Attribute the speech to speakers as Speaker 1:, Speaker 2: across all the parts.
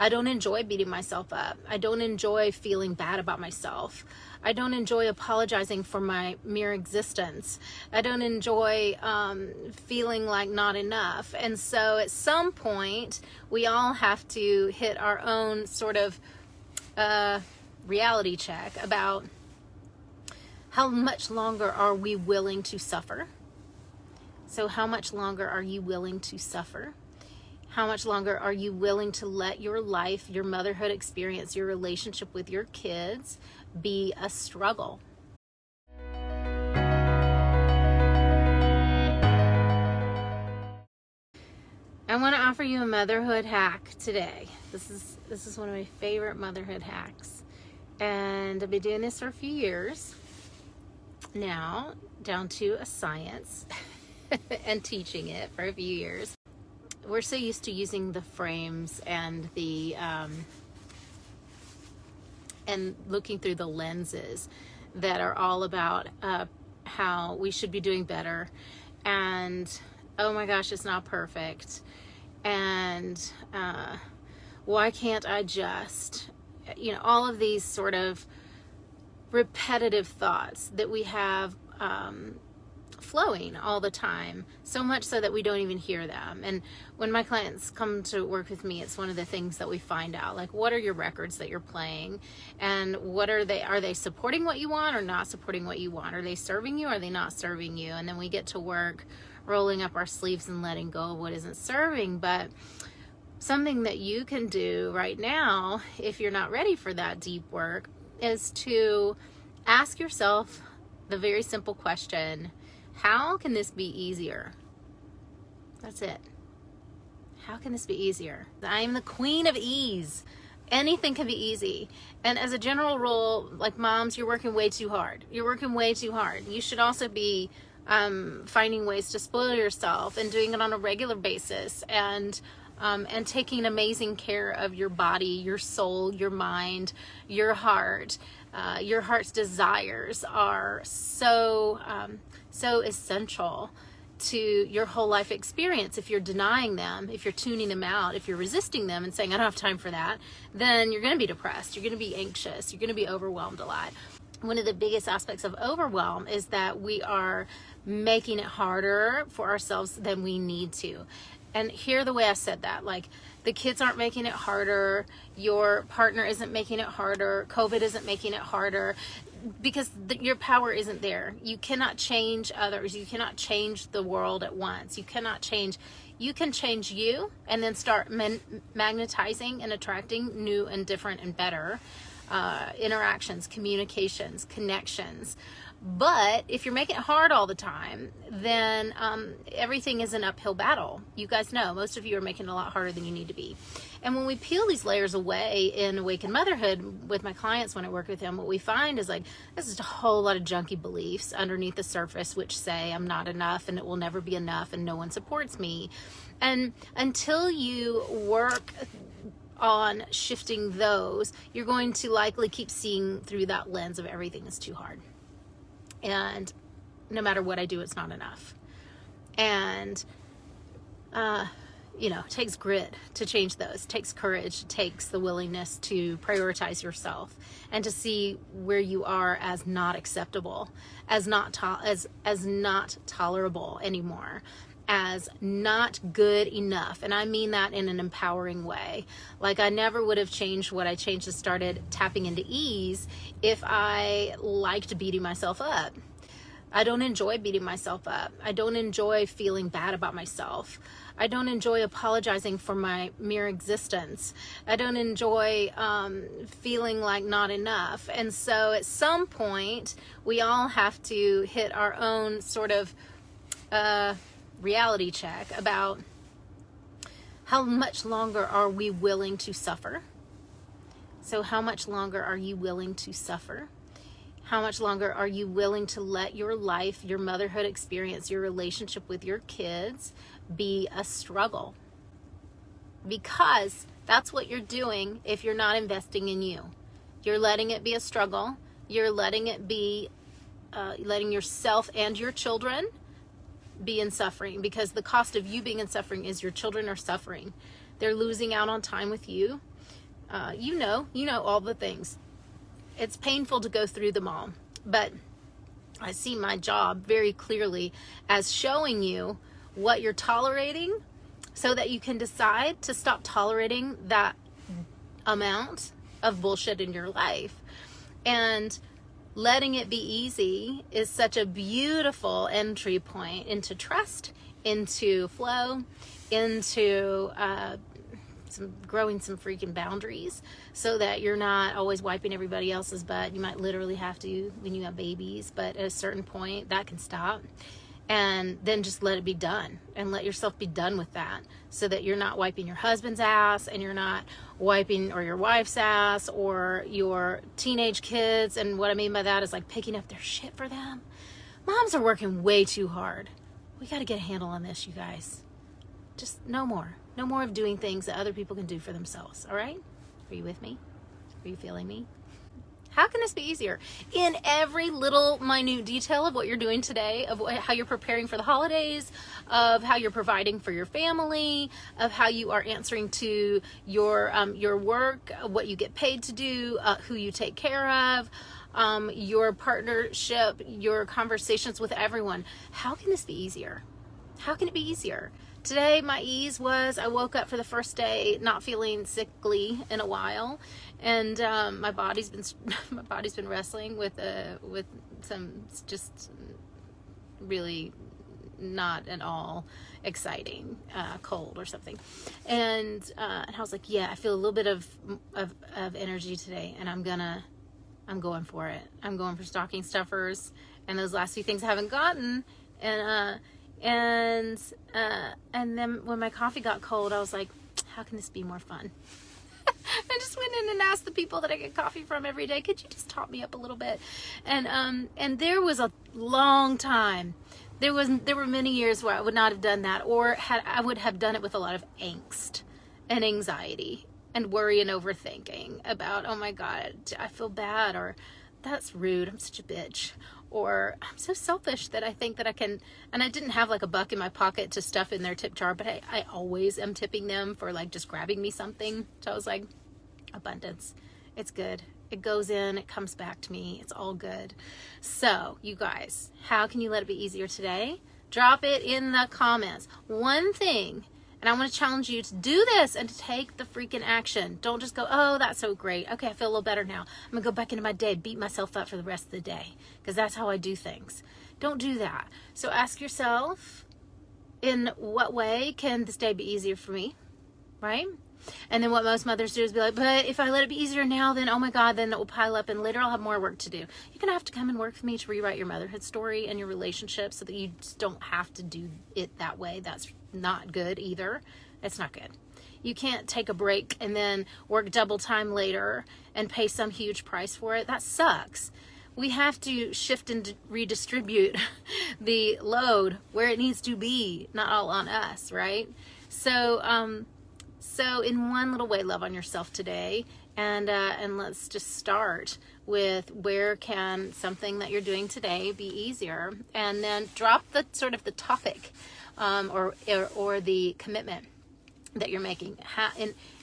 Speaker 1: I don't enjoy beating myself up. I don't enjoy feeling bad about myself. I don't enjoy apologizing for my mere existence. I don't enjoy feeling like not enough. And so at some point, we all have to hit our own sort of reality check about how much longer are we willing to suffer. So how much longer are you willing to suffer? How much longer are you willing to let your life, your motherhood experience, your relationship with your kids be a struggle? I want to offer you a motherhood hack today. This is one of my favorite motherhood hacks. And I've been doing this for a few years now, down to a science, and teaching it for a few years. We're so used to using the frames and the and looking through the lenses that are all about how we should be doing better, and oh my gosh, it's not perfect, and why can't I just, all of these sort of repetitive thoughts that we have flowing all the time, so much so that we don't even hear them. And when my clients come to work with me, it's one of the things that we find out, like, what are your records that you're playing, and what are they supporting what you want or not supporting what you want? Are they serving you or are they not serving you? And then we get to work rolling up our sleeves and letting go of what isn't serving. But something that you can do right now, if you're not ready for that deep work, is to ask yourself the very simple question: how can this be easier? That's it. How can this be easier? I'm the queen of ease. Anything can be easy. And as a general rule, like moms, you're working way too hard. You're working way too hard. You should also be finding ways to spoil yourself and doing it on a regular basis, and taking amazing care of your body, your soul, your mind, your heart. Your heart's desires are so essential to your whole life experience. If you're denying them, if you're tuning them out, if you're resisting them and saying, I don't have time for that, then you're going to be depressed. You're going to be anxious. You're going to be overwhelmed a lot. One of the biggest aspects of overwhelm is that we are making it harder for ourselves than we need to. And hear the way I said that, like, the kids aren't making it harder, your partner isn't making it harder, COVID isn't making it harder, because your power isn't there. You cannot change others. You cannot change the world at once. You cannot change. You can change you and then start magnetizing and attracting new and different and better interactions, communications, connections. But if you're making it hard all the time, then everything is an uphill battle. You guys know, most of you are making it a lot harder than you need to be. And when we peel these layers away in Awakened Motherhood with my clients, when I work with them, what we find is, like, this is a whole lot of junky beliefs underneath the surface, which say I'm not enough and it will never be enough and no one supports me. And until you work on shifting those, you're going to likely keep seeing through that lens of everything is too hard. And no matter what I do, it's not enough. And, it takes grit to change those. It takes courage. It takes the willingness to prioritize yourself and to see where you are as not acceptable, as not tolerable anymore, as not good enough. And I mean that in an empowering way. Like, I never would have changed what I changed and started tapping into ease if I liked beating myself up. I don't enjoy beating myself up. I don't enjoy feeling bad about myself. I don't enjoy apologizing for my mere existence. I don't enjoy feeling like not enough. And so at some point, we all have to hit our own sort of reality check about how much longer are we willing to suffer. So how much longer are you willing to suffer? How much longer are you willing to let your life, your motherhood experience, your relationship with your kids be a struggle? Because that's what you're doing if you're not investing in you. You're letting it be a struggle. You're letting it be, letting yourself and your children be in suffering, because the cost of you being in suffering is your children are suffering. They're losing out on time with you. You know all the things. It's painful to go through them all, but I see my job very clearly as showing you what you're tolerating so that you can decide to stop tolerating that amount of bullshit in your life. And letting it be easy is such a beautiful entry point into trust, into flow, into growing some freaking boundaries, so that you're not always wiping everybody else's butt. You might literally have to when you have babies, but at a certain point that can stop, and then just let it be done, and let yourself be done with that, so that you're not wiping your husband's ass, and you're not wiping or your wife's ass or your teenage kids. And what I mean by that is like picking up their shit for them. Moms are working way too hard. We got to get a handle on this, you guys. Just no more of doing things that other people can do for themselves. All right? Are you with me? Are you feeling me? How can this be easier? In every little minute detail of what you're doing today, of how you're preparing for the holidays, of how you're providing for your family, of how you are answering to your work, what you get paid to do, who you take care of, your partnership, your conversations with everyone. How can this be easier? How can it be easier? Today, my ease was I woke up for the first day not feeling sickly in a while, and my body's been wrestling with some just really not at all exciting cold or something, and I was like, yeah, I feel a little bit of energy today, and I'm going for it. I'm going for stocking stuffers, and those last few things I haven't gotten, and then when my coffee got cold, I was like, how can this be more fun? I just went in and asked the people that I get coffee from every day, could you just top me up a little bit? And there was a long time. There were many years where I would not have done that, or I would have done it with a lot of angst and anxiety and worry and overthinking about, oh my God, I feel bad, or that's rude, I'm such a bitch, or I'm so selfish that I think that I can. And I didn't have like a buck in my pocket to stuff in their tip jar, but I always am tipping them for like just grabbing me something. So I was like, abundance, it's good. It goes in, it comes back to me. It's all good. So you guys, how can you let it be easier today? Drop it in the comments. One thing, and I want to challenge you to do this and to take the freaking action. Don't just go, oh, that's so great. Okay, I feel a little better now. I'm going to go back into my day, beat myself up for the rest of the day, because that's how I do things. Don't do that. So ask yourself, in what way can this day be easier for me, right? And then what most mothers do is be like, but if I let it be easier now, then oh my God, then it will pile up and later I'll have more work to do. You're going to have to come and work with me to rewrite your motherhood story and your relationship so that you just don't have to do it that way. That's not good either. It's not good. You can't take a break and then work double time later and pay some huge price for it. That sucks. We have to shift and redistribute the load where it needs to be, not all on us, right? So in one little way, love on yourself today, and let's just start with where can something that you're doing today be easier, and then drop the sort of the topic, or the commitment that you're making.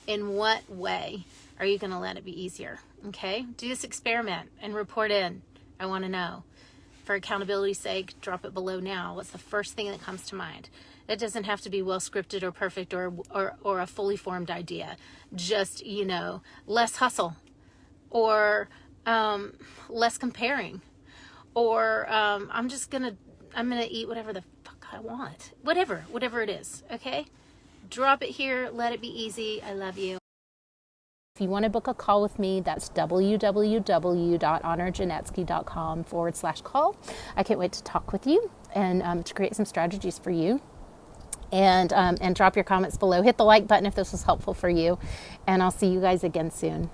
Speaker 1: In what way are you going to let it be easier? Okay, do this experiment and report in. I want to know. For accountability's sake, drop it below now. What's the first thing that comes to mind? It doesn't have to be well scripted or perfect or a fully formed idea. Just, less hustle, or less comparing, or I'm gonna eat whatever the fuck I want. Whatever it is, okay? Drop it here, let it be easy. I love you. If you want to book a call with me, that's www.honorjanetsky.com/call. I can't wait to talk with you and to create some strategies for you. And drop your comments below. Hit the like button if this was helpful for you. And I'll see you guys again soon.